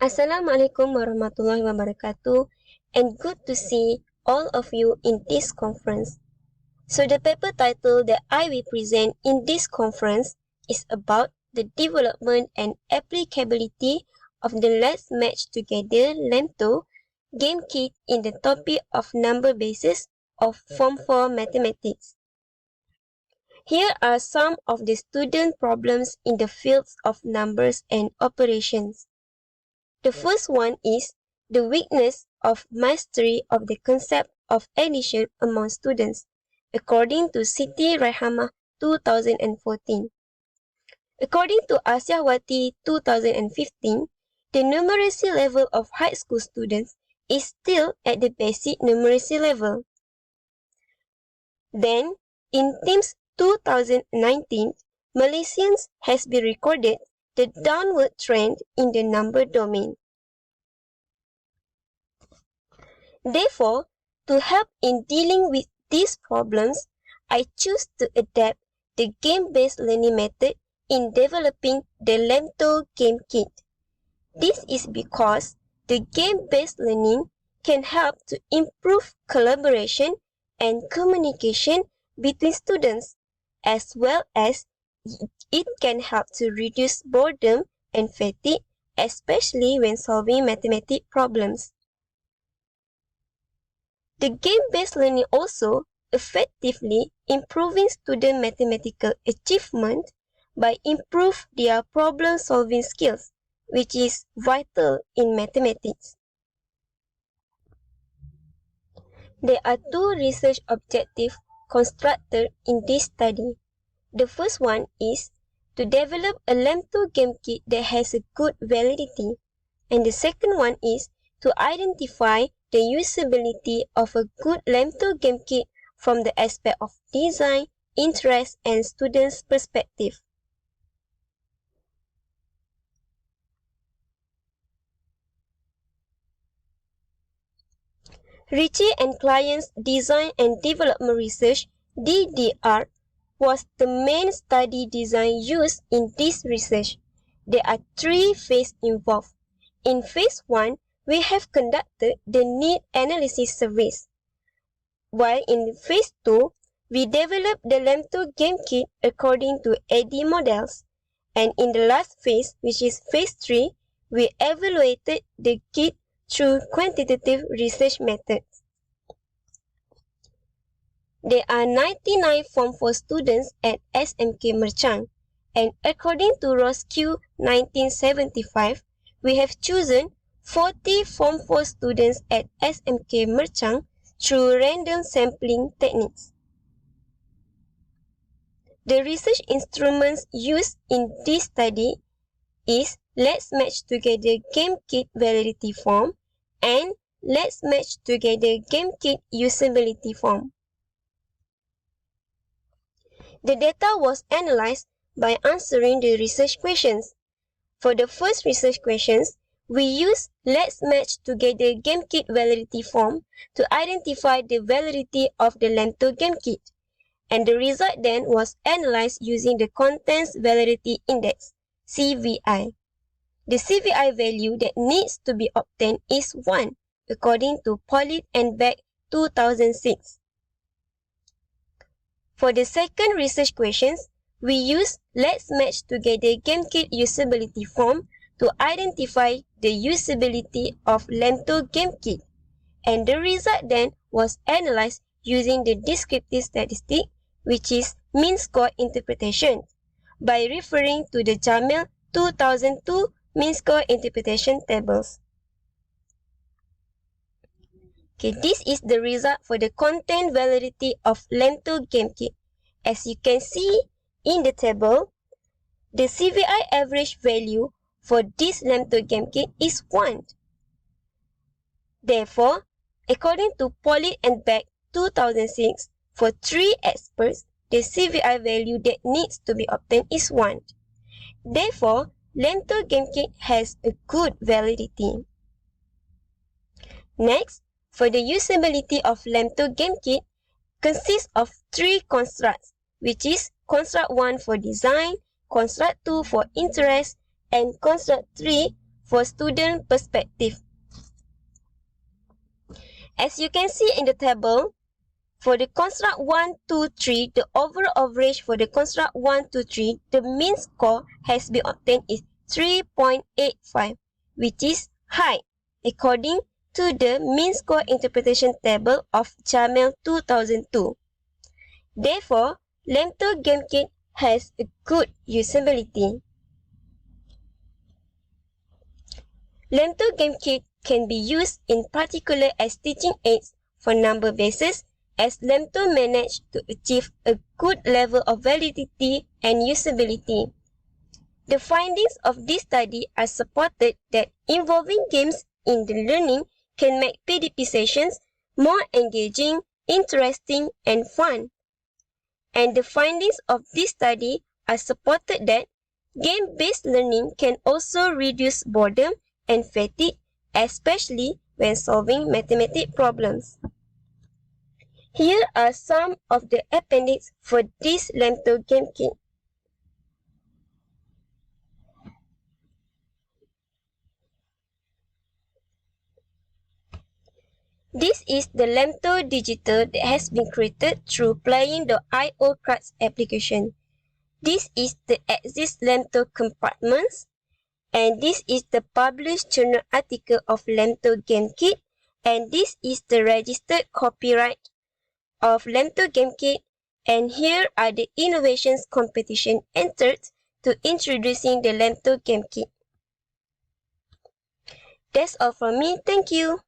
Assalamualaikum warahmatullahi wabarakatuh, and good to see all of you in this conference. So the paper title that I will present in this conference is about the development and applicability of the Let's Match Together LeMTo game kit in the topic of number basis of Form 4 Mathematics. Here are some of the student problems in the fields of numbers and operations. The first one is the weakness of mastery of the concept of addition among students, according to Siti Rahimah 2014. According to Asyawati 2015, the numeracy level of high school students is still at the basic numeracy level. Then, in TIMSS 2019, Malaysians has been recorded the downward trend in the number domain. Therefore, to help in dealing with these problems, I choose to adapt the game-based learning method in developing the LeMTo game kit. This is because the game-based learning can help to improve collaboration and communication between students, as well as it can help to reduce boredom and fatigue, especially when solving mathematics problems. The game-based learning also effectively improving student mathematical achievement by improve their problem-solving skills, which is vital in mathematics. There are two research objectives constructed in this study. The first one is to develop a LeMTo game kit that has a good validity, and the second one is to identify the usability of a good LeMTo game kit from the aspect of design, interest, and students' perspective. Ritchie and Clients Design and Development Research (DDR) was the main study design used in this research. There are three phases involved. In phase 1, we have conducted the need analysis surveys, while in phase 2, we developed the LeMTo game kit according to ADDIE models, and in the last phase, which is phase 3, we evaluated the kit through quantitative research methods. There are 99 Form 4 students at SMK Merchang, and according to ROSQ 1975, we have chosen 40 Form 4 students at SMK Merchang through random sampling techniques. The research instruments used in this study is Let's Match Together Game Kit Validity Form and Let's Match Together Game Kit Usability Form. The data was analyzed by answering the research questions. For the first research questions, we used Let's Match Together Game Kit Validity Form to identify the validity of the LeMTo game kit, and the result then was analyzed using the Content Validity Index, CVI. The CVI value that needs to be obtained is 1, according to Pollitt and Beck 2006. For the second research questions, we use Let's Match Together Game Kit Usability Form to identify the usability of LeMTo game kit, and the result then was analyzed using the descriptive statistic, which is mean score interpretation, by referring to the Jamil 2002 mean score interpretation tables. Okay, this is the result for the content validity of LeMTo game kit. As you can see in the table, the CVI average value for this LeMTo game kit is 1. Therefore, according to Pollitt and Beck 2006, for 3 experts, the CVI value that needs to be obtained is 1. Therefore, LeMTo game kit has a good validity. Next, for the usability of LeMTo game kit consists of 3 constructs, which is construct 1 for design, construct 2 for interest, and construct 3 for student perspective. As you can see in the table, for the construct 1, 2, 3, the overall average for the construct 1, 2, 3, the mean score has been obtained is 3.85, which is high, according to the mean score interpretation table of Jamil 2002. Therefore, LeMTo Kit has a good usability. LeMTo Kit can be used in particular as teaching aids for number bases, as LeMTo managed to achieve a good level of validity and usability. The findings of this study are supported that involving games in the learning can make PDP sessions more engaging, interesting, and fun. And the findings of this study are supported that game-based learning can also reduce boredom and fatigue, especially when solving mathematics problems. Here are some of the appendix for this LeMTo Kit. This is the LeMTo Digital that has been created through playing the I/O cards application. This is the exist LeMTo compartments, and this is the published journal article of LeMTo Kit, and this is the registered copyright of LeMTo Kit, and here are the innovations competition entered to introducing the LeMTo Kit. That's all from me. Thank you.